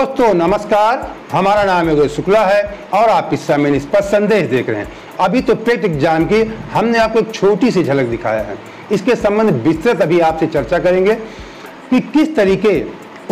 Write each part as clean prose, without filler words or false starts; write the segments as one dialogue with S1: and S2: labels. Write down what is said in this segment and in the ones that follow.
S1: दोस्तों नमस्कार, हमारा नाम योगेश शुक्ला है और आप इस समय निष्पक्ष संदेश देख रहे हैं। अभी तो पेट एग्जाम की हमने आपको एक छोटी सी झलक दिखाया है। इसके संबंध विस्तृत अभी आपसे चर्चा करेंगे कि किस तरीके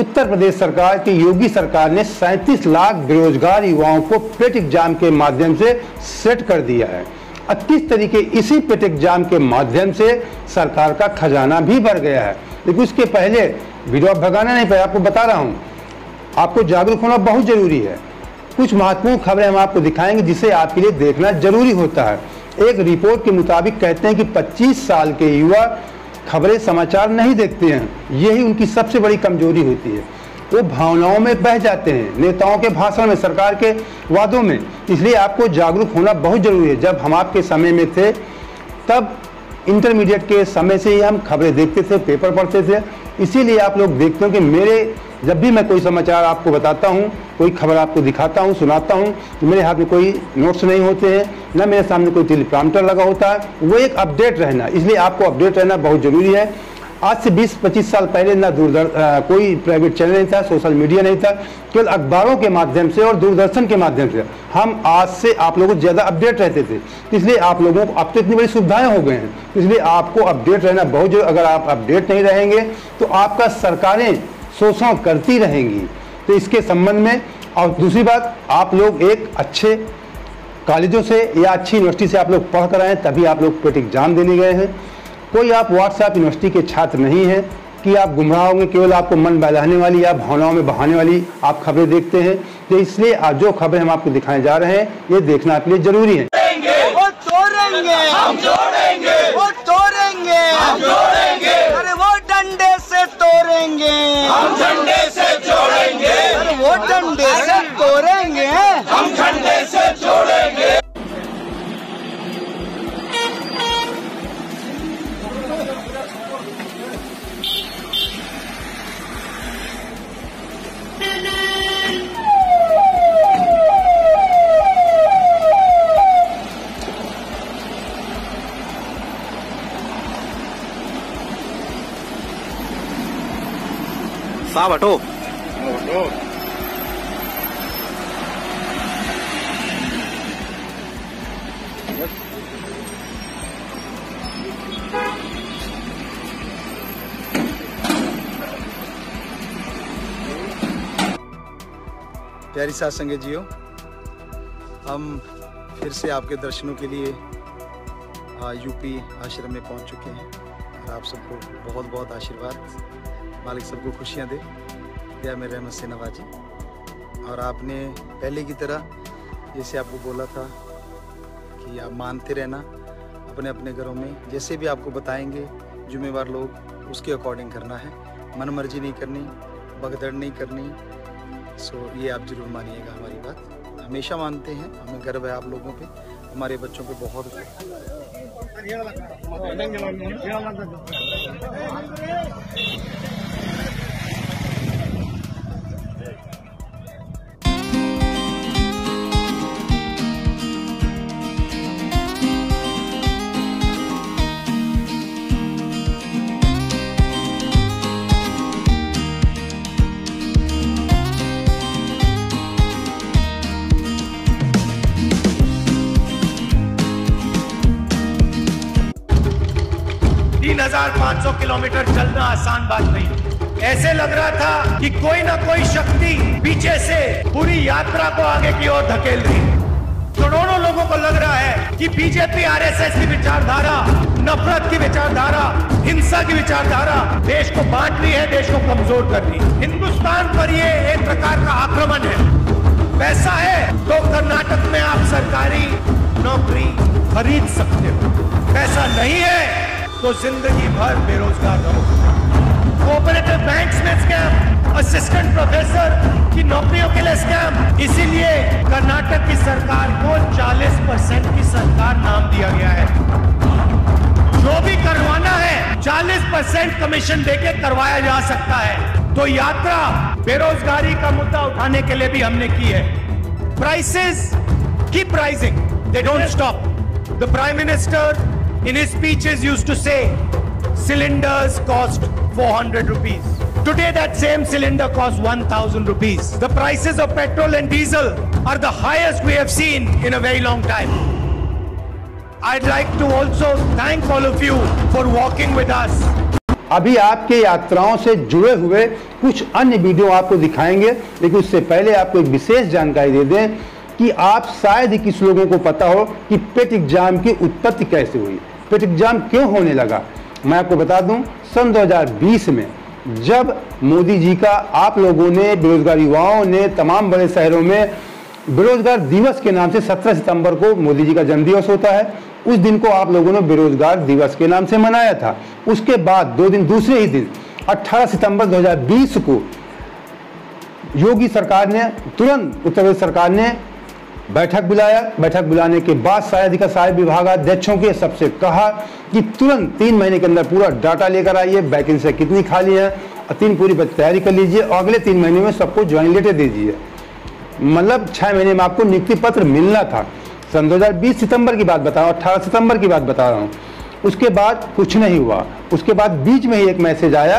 S1: उत्तर प्रदेश सरकार की योगी सरकार ने 37 लाख बेरोजगार युवाओं को पेट एग्जाम के माध्यम से सेट कर दिया है और किस तरीके इसी पेट एग्जाम के माध्यम से सरकार का खजाना भी बढ़ गया है। लेकिन उसके पहले वीडियो भगाना नहीं पाया, आपको बता रहा हूँ, आपको जागरूक होना बहुत जरूरी है। कुछ महत्वपूर्ण खबरें हम आपको दिखाएंगे जिसे आपके लिए देखना जरूरी होता है। एक रिपोर्ट के मुताबिक कहते हैं कि 25 साल के युवा खबरें समाचार नहीं देखते हैं, यही उनकी सबसे बड़ी कमजोरी होती है। वो भावनाओं में बह जाते हैं, नेताओं के भाषण में, सरकार के वादों में। इसलिए आपको जागरूक होना बहुत जरूरी है। जब हम आपके समय में थे तब इंटरमीडिएट के समय से ही हम खबरें देखते थे, पेपर पढ़ते थे। इसीलिए आप लोग देखते हो कि मेरे जब भी मैं कोई समाचार आपको बताता हूँ, कोई खबर आपको दिखाता हूँ, सुनाता हूँ, तो मेरे हाथ में कोई नोट्स नहीं होते हैं, ना मेरे सामने कोई टेलीप्रॉम्प्टर लगा होता है। वो एक अपडेट रहना, इसलिए आपको अपडेट रहना बहुत जरूरी है। आज से 20-25 साल पहले ना कोई प्राइवेट चैनल नहीं था, सोशल मीडिया नहीं था, केवल अखबारों के माध्यम से और दूरदर्शन के माध्यम से हम आज से आप लोगों को ज़्यादा अपडेट रहते थे। इसलिए आप लोगों को अब तो इतनी बड़ी सुविधाएं हो गए हैं, इसलिए आपको अपडेट रहना बहुत जरूरी। अगर आप अपडेट नहीं रहेंगे तो आपका सरकारें शोषण करती रहेंगी। तो इसके संबंध में, और दूसरी बात, आप लोग एक अच्छे कॉलेजों से या अच्छी यूनिवर्सिटी से आप लोग पढ़ कर आए, तभी आप लोग पेट एग्जाम देने गए हैं। कोई आप व्हाट्सएप यूनिवर्सिटी के छात्र नहीं हैं कि आप गुमराह होंगे, केवल आपको मन बहलाने वाली या भावनाओं में बहाने वाली आप खबरें देखते हैं। तो इसलिए आज जो खबरें हम आपको दिखाने जा रहे हैं, ये देखना आपके लिए जरूरी है।
S2: वो तोड़ेंगे, हम जोड़ेंगे, वो तोड़ेंगे, हम जोड़ेंगे, अरे वो डंडे से तोड़ेंगे, हम झंडे से जोड़ेंगे, अरे वो डंडे से तोड़ेंगे, हम झंडे से जोड़ेंगे।
S3: साहब हटो।
S4: प्यारी साथ संगत जियो, हम फिर से आपके दर्शनों के लिए यूपी आश्रम में पहुंच चुके हैं और आप सबको बहुत बहुत आशीर्वाद। मालिक सबको खुशियाँ दे, दया में रहमत से नवाजे। और आपने पहले की तरह जैसे आपको बोला था कि आप मानते रहना अपने अपने घरों में, जैसे भी आपको बताएंगे जिम्मेवार लोग उसके अकॉर्डिंग करना है, मन मर्जी नहीं करनी, भगदड़ नहीं करनी। सो ये आप जरूर मानिएगा हमारी बात, हमेशा मानते हैं, हमें गर्व है आप लोगों पे, हमारे बच्चों पे बहुत
S5: किलोमीटर चलना आसान बात नहीं। ऐसे लग रहा था कि कोई ना कोई शक्ति पीछे से पूरी यात्रा को आगे की ओर धकेल रही। करोड़ों लोगों को लग रहा है कि बीजेपी आरएसएस की विचारधारा, नफरत की विचारधारा, हिंसा की विचारधारा देश को बांट रही है, देश को कमजोर कर रही है। हिंदुस्तान पर ये एक प्रकार का आक्रमण है। पैसा है तो कर्नाटक में आप सरकारी नौकरी खरीद सकते हो, पैसा नहीं है तो जिंदगी भर बेरोजगार रहो। कोऑपरेटिव बैंक्स में स्कैम, असिस्टेंट प्रोफेसर की नौकरियों के लिए स्कैम। इसीलिए कर्नाटक की सरकार को 40% की सरकार नाम दिया गया है। जो भी करवाना है 40% कमीशन देके करवाया जा सकता है। तो यात्रा बेरोजगारी का मुद्दा उठाने के लिए भी हमने की है। Prices keep rising, they don't stop. The prime minister in his speeches used to say cylinders cost 400 rupees. Today that same cylinder costs 1,000 rupees. The prices of petrol and diesel are the highest we have seen in a very long time. I'd like to also thank all of you for walking with us.
S1: अभी आपके यात्राओं से जुड़े हुए कुछ अन्य video आपको दिखाएंगे, लेकिन उससे पहले आपको एक विशेष जानकारी दे दें कि आप शायद ही किस लोगों को पता हो कि पेट एग्जाम की उत्पत्ति कैसे हुई, पेट एग्जाम क्यों होने लगा। मैं आपको बता दूं, सन 2020 में जब मोदी जी का आप लोगों ने, बेरोजगार युवाओं ने तमाम बड़े शहरों में बेरोजगार दिवस के नाम से 17 सितंबर को मोदी जी का जन्मदिवस होता है, उस दिन को आप लोगों ने बेरोजगार दिवस के नाम से मनाया था। उसके बाद 2 दिन दूसरे ही दिन 18 सितंबर 2020 को योगी सरकार ने तुरंत, उत्तर प्रदेश सरकार ने बैठक बुलाया। बैठक बुलाने के बाद सारे विभागाध्यक्षों के सबसे कहा कि तुरंत 3 महीने के अंदर पूरा डाटा लेकर आइए, वैकेंसी कितनी खाली है और 3 पूरी तैयारी कर लीजिए और अगले 3 महीने में सबको ज्वाइनिंग लेटर दे दीजिए। मतलब 6 महीने में आपको नियुक्ति पत्र मिलना था। सन 2020 सितंबर की बात बता रहा हूँ, 18 सितंबर की बात बता रहा हूँ। उसके बाद कुछ नहीं हुआ। उसके बाद बीच में ही एक मैसेज आया,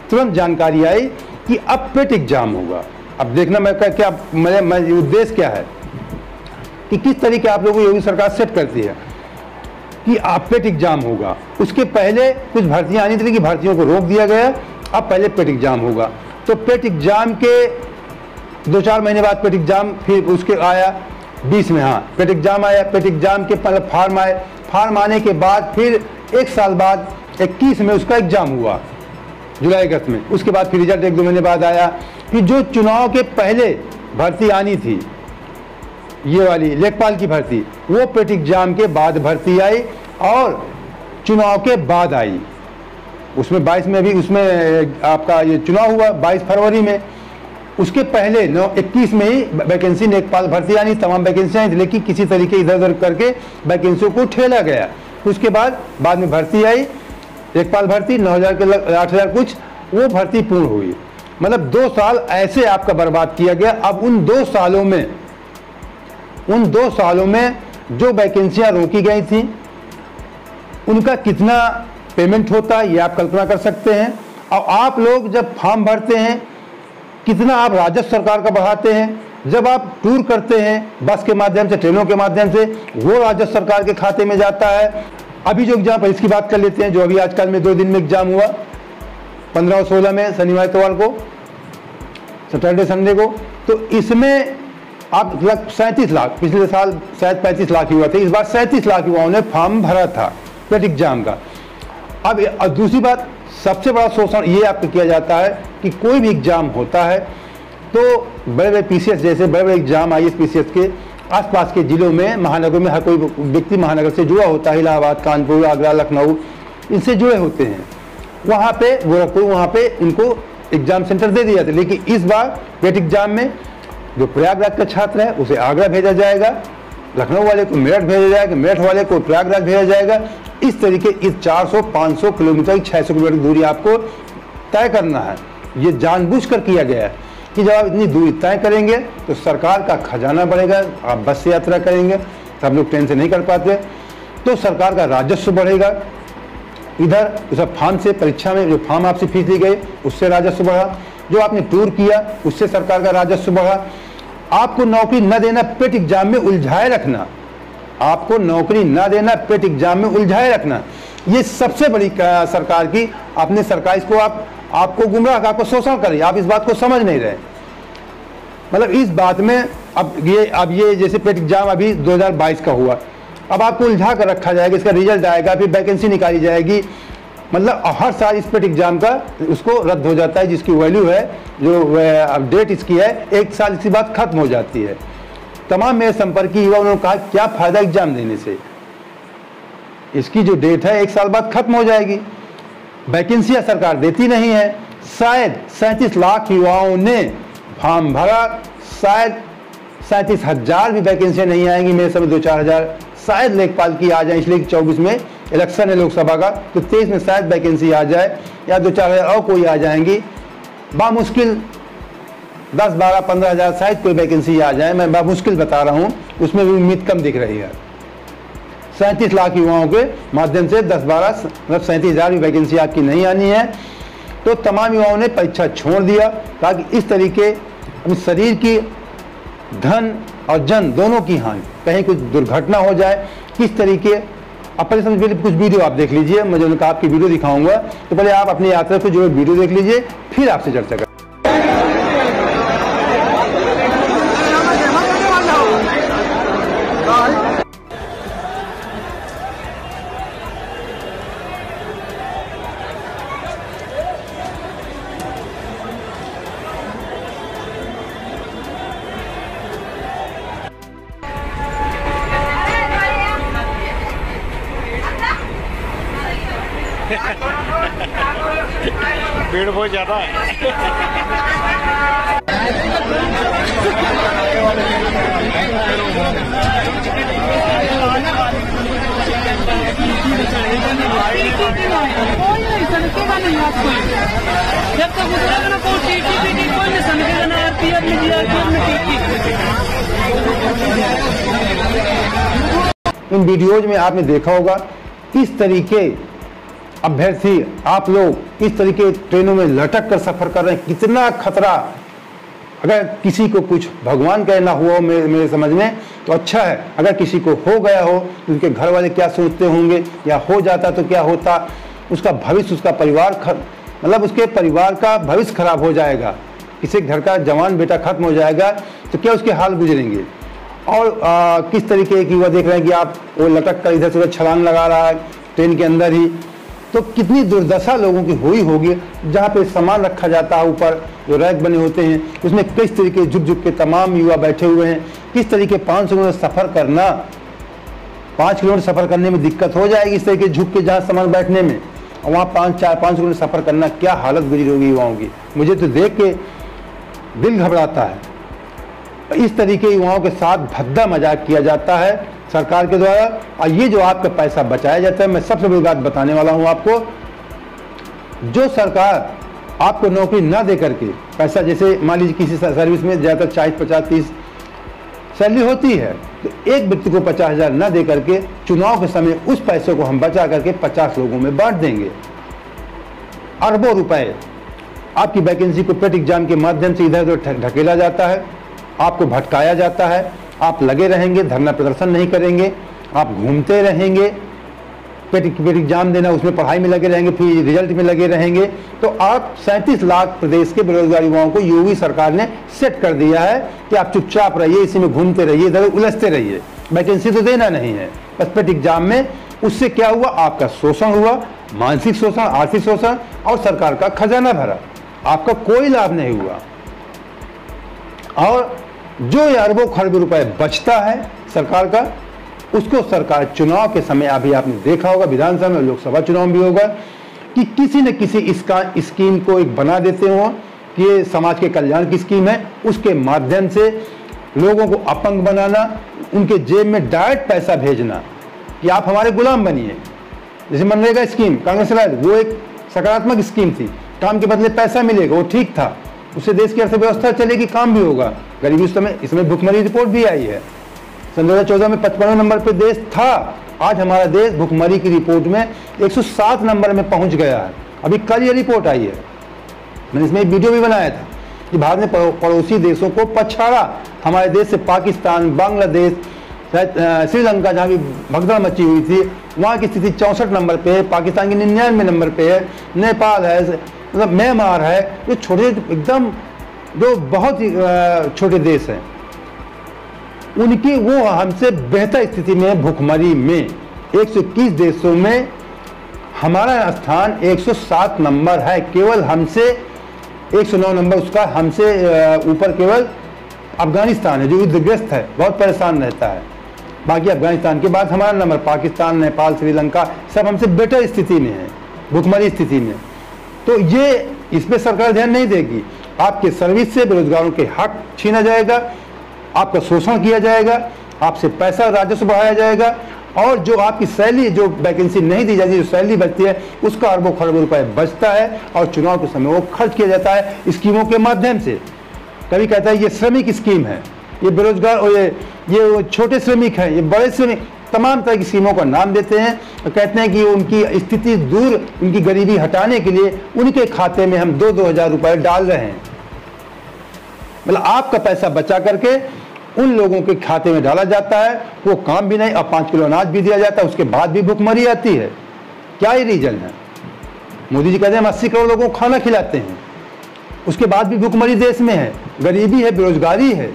S1: तुरंत जानकारी आई कि अब पेट एग्जाम होगा। अब देखना मैं क्या मेरा उद्देश्य क्या है कि किस तरीके आप लोगों को योगी सरकार सेट करती है कि आप पेट एग्जाम होगा। उसके पहले कुछ भर्तियां आनी थी कि भर्तियों को रोक दिया गया, अब पहले पेट एग्जाम होगा। तो पेट एग्जाम के 2-4 महीने बाद पेट एग्जाम फिर उसके आया 20 में, हाँ पेट एग्जाम आया। पेट एग्जाम के पहले फार्म आए, फार्म आने के बाद फिर 1 साल बाद 21 में उसका एग्जाम हुआ, जुलाई अगस्त में। उसके बाद फिर रिजल्ट 1-2 महीने बाद आया। फिर जो चुनाव के पहले भर्ती आनी थी, ये वाली लेखपाल की भर्ती, वो पेट एग्जाम के बाद भर्ती आई और चुनाव के बाद आई। उसमें 22 में भी उसमें आपका ये चुनाव हुआ 22 फरवरी में। उसके पहले 21 में ही वैकेंसी लेखपाल भर्ती आनी, तमाम वैकेंसियाँ आई, लेकिन किसी तरीके इधर उधर करके वैकेंसियों को ठेला गया। उसके बाद में भर्ती आई, लेखपाल भर्ती 9,000 के 8,000 कुछ, वो भर्ती पूर्ण हुई। मतलब 2 साल ऐसे आपका बर्बाद किया गया। अब उन 2 सालों में जो वैकेंसियां रोकी गई थी उनका कितना पेमेंट होता है ये आप कल्पना कर सकते हैं। और आप लोग जब फॉर्म भरते हैं कितना आप राजस्व सरकार का बढ़ाते हैं। जब आप टूर करते हैं बस के माध्यम से, ट्रेनों के माध्यम से, वो राजस्व सरकार के खाते में जाता है। अभी जो एग्जाम, इसकी बात कर लेते हैं, जो अभी आजकल में 2 दिन में एग्जाम हुआ, 15 और 16 में, शनिवार इतवार को, सैटरडे संडे को। तो इसमें आप 37 लाख, पिछले साल शायद 35 लाख युवा थे, इस बार 37 लाख युवाओं ने फॉर्म भरा था पेट एग्जाम का। अब दूसरी बात, सबसे बड़ा शोषण ये आपको किया जाता है कि कोई भी एग्जाम होता है तो बड़े बड़े पीसीएस, जैसे बड़े बड़े एग्जाम आईएएस पीसीएस के आसपास के जिलों में, महानगरों में, हर कोई व्यक्ति महानगर से जुड़ा होता है, इलाहाबाद, कानपुर, आगरा, लखनऊ, इनसे जुड़े होते हैं। वहाँ पे गोरखपुर, वहाँ पे उनको एग्जाम सेंटर दे दिया जाता है। लेकिन इस बार पेट एग्जाम में जो प्रयागराज का छात्र है उसे आगरा भेजा जाएगा, लखनऊ वाले को मेरठ भेजा जाएगा, मेरठ वाले को प्रयागराज भेजा जाएगा। इस तरीके इस 400-500 किलोमीटर, 600 किलोमीटर की दूरी आपको तय करना है। ये जानबूझकर किया गया है कि जब आप इतनी दूरी तय करेंगे तो सरकार का खजाना बढ़ेगा। आप बस से यात्रा करेंगे, सब लोग ट्रेन से नहीं कर पाते, तो सरकार का राजस्व बढ़ेगा। इधर उस फॉर्म से, परीक्षा में जो फॉर्म आपसे फीस ली गई उससे राजस्व बढ़ा, जो आपने टूर किया उससे सरकार का राजस्व बढ़ा। आपको नौकरी न देना, पेट एग्जाम में उलझाए रखना, आपको नौकरी न देना, पेट एग्जाम में उलझाए रखना, ये सबसे बड़ी सरकार की, अपने सरकार इसको आपको गुमराह, आपको शोषण करे। आप इस बात को समझ नहीं रहे। मतलब इस बात में अब ये जैसे पेट एग्जाम अभी 2022 का हुआ, अब आपको उलझा कर रखा जाएगा, इसका रिजल्ट आएगा, फिर वैकेंसी निकाली जाएगी। मतलब हर साल इस पेट एग्जाम का उसको रद्द हो जाता है, जिसकी वैल्यू है, जो अपडेट इसकी है, 1 साल इसकी बात खत्म हो जाती है। तमाम मेरे संपर्की युवा, उन्होंने कहा क्या फायदा एग्जाम देने से, इसकी जो डेट है 1 साल बाद खत्म हो जाएगी। वैकेंसियां सरकार देती नहीं है। शायद 37 लाख युवाओं ने फॉर्म भरा, शायद 37,000 भी वैकेंसियां नहीं आएंगी, मेरे समय 2-4 हज़ार शायद लेखपाल की आ जाए, इसलिए 24 में इलेक्शन है लोकसभा का, तो 23 में शायद वैकेंसी आ जाए, या 2-4 हज़ार और कोई आ जाएंगी। बामुश्किल 10, 12, 15 हज़ार शायद कोई वैकेंसी आ जाए, मैं बामुश्किल बता रहा हूँ, उसमें भी उम्मीद कम दिख रही है। 37 लाख युवाओं के माध्यम से 10, 12, मतलब 37,000 भी वैकेंसी आपकी नहीं आनी है। तो तमाम युवाओं ने परीक्षा छोड़ दिया ताकि इस तरीके अपने शरीर की, धन और जन दोनों की हानि, कहीं कुछ दुर्घटना हो जाए किस तरीके। अब पहले समझ पहले कुछ वीडियो आप देख लीजिए, मैं जो आपकी वीडियो दिखाऊंगा, तो पहले आप अपनी यात्रा से जो वीडियो देख लीजिए, फिर आपसे चर्चा करें।
S3: भीड़ बहुत ज्यादा है।
S6: जब तक उतरेगा ना कोई टीटी कोई नहीं समझेगा ना आरपीएफ में जीआरपीएफ में टीटी।
S1: इन वीडियोज में आपने देखा होगा किस तरीके अभ्यर्थी, आप लोग इस तरीके ट्रेनों में लटक कर सफर कर रहे हैं, कितना खतरा। अगर किसी को कुछ भगवान कहना हुआ हो मेरे समझ में तो अच्छा है, अगर किसी को हो गया हो तो उनके घर वाले क्या सोचते होंगे, या हो जाता तो क्या होता, उसका भविष्य, उसका परिवार मतलब उसके परिवार का भविष्य खराब हो जाएगा। किसी घर का जवान बेटा खत्म हो जाएगा तो क्या उसके हाल गुजरेंगे। और किस तरीके की युवा देख रहे हैं कि आप वो लटक कर इधर से उधर छलांग लगा रहा है ट्रेन के अंदर ही, तो कितनी दुर्दशा लोगों की हुई होगी। जहाँ पे सामान रखा जाता है, ऊपर जो रैक बने होते हैं, उसमें किस तरीके झुक झुक के तमाम युवा बैठे हुए हैं। किस तरीके 500 किलोमीटर सफ़र करना, 5 किलोमीटर सफ़र करने में दिक्कत हो जाएगी इस तरीके झुक के जहाँ सामान बैठने में, और वहाँ 500 किलोमीटर सफ़र करना, क्या हालत गुजरी होगी युवाओं की। मुझे तो देख के दिल घबराता है। इस तरीके युवाओं के साथ भद्दा मजाक किया जाता है सरकार के द्वारा। और ये जो आपका पैसा बचाया जाता है, मैं सबसे बड़ी बात बताने वाला हूँ आपको, जो सरकार आपको नौकरी ना दे करके पैसा, जैसे मान लीजिए किसी सर्विस में ज़्यादातर 40, 50, 30 सैलरी होती है, तो एक व्यक्ति को 50,000 ना दे करके चुनाव के समय उस पैसे को हम बचा करके 50 लोगों में बांट देंगे। अरबों रुपए आपकी वैकेंसी को पेट एग्जाम के माध्यम से इधर उधर ढकेला जाता है, आपको भटकाया जाता है। आप लगे रहेंगे, धरना प्रदर्शन नहीं करेंगे, आप घूमते रहेंगे, पेट एग्जाम देना, उसमें पढ़ाई में लगे रहेंगे, फिर रिजल्ट में लगे रहेंगे। तो आप 37 लाख प्रदेश के बेरोजगार युवाओं को योगी सरकार ने सेट कर दिया है कि आप चुपचाप रहिए, इसी में घूमते रहिए, इधर उलझते रहिए, वैकेंसी तो देना नहीं है, बस पेट एग्जाम में। उससे क्या हुआ, आपका शोषण हुआ, मानसिक शोषण, आर्थिक शोषण, और सरकार का खजाना भरा, आपका कोई लाभ नहीं हुआ। और जो अरबों खरबों रुपए बचता है सरकार का, उसको सरकार चुनाव के समय, अभी आपने देखा होगा विधानसभा में, लोकसभा चुनाव भी होगा, कि किसी न किसी इसका स्कीम को एक बना देते हो कि ये समाज के कल्याण की स्कीम है, उसके माध्यम से लोगों को अपंग बनाना, उनके जेब में डायरेक्ट पैसा भेजना कि आप हमारे गुलाम बनिए। जैसे मनरेगा स्कीम कांग्रेस लाए, वो एक सकारात्मक स्कीम थी, काम के बदले पैसा मिलेगा, वो ठीक था, उससे देश की अर्थव्यवस्था चलेगी, काम भी होगा। गरीबी उस समय, इसमें भुखमरी रिपोर्ट भी आई है, सन 2014 में 55वें नंबर पे देश था, आज हमारा देश भुखमरी की रिपोर्ट में 107 नंबर में पहुंच गया है। अभी कल ये रिपोर्ट आई है, मैंने इसमें एक वीडियो भी बनाया था कि भारत ने पड़ोसी देशों को पछाड़ा, हमारे देश से पाकिस्तान, बांग्लादेश, श्रीलंका, जहाँ भी भगदड़ मची हुई थी, वहाँ की स्थिति 64 नंबर पे है, पाकिस्तान की 99 नंबर पे है, नेपाल है, मतलब म्यांमार है, जो छोटे एकदम जो बहुत ही छोटे देश हैं, उनकी वो हमसे बेहतर स्थिति में भुखमरी में 121 देशों में हमारा स्थान 107 नंबर है। केवल हमसे 109 नंबर उसका हमसे ऊपर केवल अफगानिस्तान है, जो युद्धग्रस्त है, बहुत परेशान रहता है। बाकी अफगानिस्तान के बाद हमारा नंबर पाकिस्तान, नेपाल, श्रीलंका सब हमसे बेटर स्थिति में है, भुखमरी स्थिति में। तो ये इस पर सरकार ध्यान नहीं देगी। आपके सर्विस से बेरोजगारों के हक छीना जाएगा, आपका शोषण किया जाएगा, आपसे पैसा राजस्व बढ़ाया जाएगा, और जो आपकी सैलरी, जो वैकेंसी नहीं दी जाती, जो सैलरी बचती है, उसका अरबों खरबों रुपए बचता है और चुनाव के समय वो खर्च किया जाता है स्कीमों के माध्यम से। कभी कहता है ये श्रमिक स्कीम है, ये बेरोजगार, और ये छोटे श्रमिक हैं, ये बड़े श्रमिक, तमाम तरह की स्कीमों का नाम देते हैं और कहते हैं कि उनकी स्थिति दूर, उनकी गरीबी हटाने के लिए उनके खाते में हम 2-2 हज़ार रुपये डाल रहे हैं। मतलब आपका पैसा बचा करके उन लोगों के खाते में डाला जाता है, वो काम भी नहीं, अब 5 किलो अनाज भी दिया जाता है, उसके बाद भी भुखमरी आती है। क्या ही रीजन है? मोदी जी कहते हैं हम 80 करोड़ लोगों को खाना खिलाते हैं, उसके बाद भी भुखमरी देश में है, गरीबी है, बेरोजगारी है।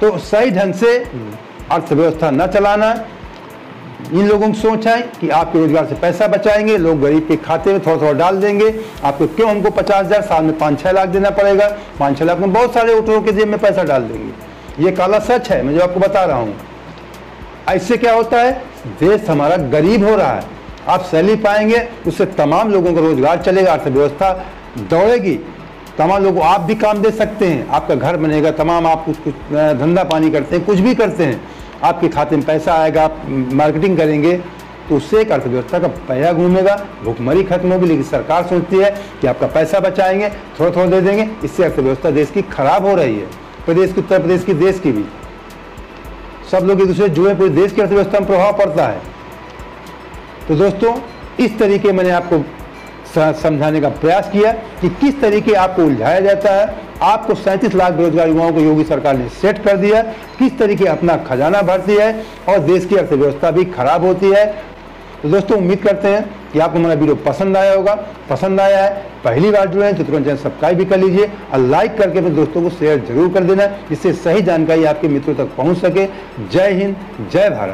S1: तो सही ढंग से अर्थव्यवस्था न चलाना, इन लोगों की सोच है कि आपके रोजगार से पैसा बचाएंगे, लोग गरीब के खाते में थोड़ा थोड़ा डाल देंगे। आपको क्यों हमको 50,000 साल में 5-6 लाख देना पड़ेगा? 5-6 लाख में बहुत सारे वोटरों के जेब में पैसा डाल देंगे। ये काला सच है, मैं जो आपको बता रहा हूँ। ऐसे क्या होता है, देश हमारा गरीब हो रहा है। आप सैलरी पाएंगे, उससे तमाम लोगों का रोजगार चलेगा, अर्थव्यवस्था दौड़ेगी, तमाम लोगों आप भी काम दे सकते हैं, आपका घर बनेगा, तमाम आप कुछ धंधा पानी करते हैं, कुछ भी करते हैं, आपके खाते में पैसा आएगा, आप मार्केटिंग करेंगे, तो उससे एक अर्थव्यवस्था का पहिया घूमेगा, भुखमरी खत्म होगी। लेकिन सरकार सोचती है कि आपका पैसा बचाएंगे, थोड़ा थोड़ा दे देंगे, इससे अर्थव्यवस्था देश की खराब हो रही है, प्रदेश की, उत्तर प्रदेश की, देश की भी। सब लोग एक दूसरे से जुड़े, पूरे देश की अर्थव्यवस्था में प्रभाव पड़ता है। तो दोस्तों, इस तरीके मैंने आपको समझाने का प्रयास किया कि किस तरीके आपको उलझाया जाता है। आपको 37 लाख बेरोजगार युवाओं को योगी सरकार ने सेट कर दिया, किस तरीके अपना खजाना भरती है और देश की अर्थव्यवस्था भी खराब होती है। तो दोस्तों, उम्मीद करते हैं कि आपको हमारा वीडियो पसंद आया होगा। पसंद आया है, पहली बार जुड़े हैं तो तुरंत चैनल सब्सक्राइब भी कर लीजिए और लाइक करके अपने दोस्तों को शेयर जरूर कर देना, जिससे सही जानकारी आपके मित्रों तक पहुंच सके। जय हिंद, जय भारत।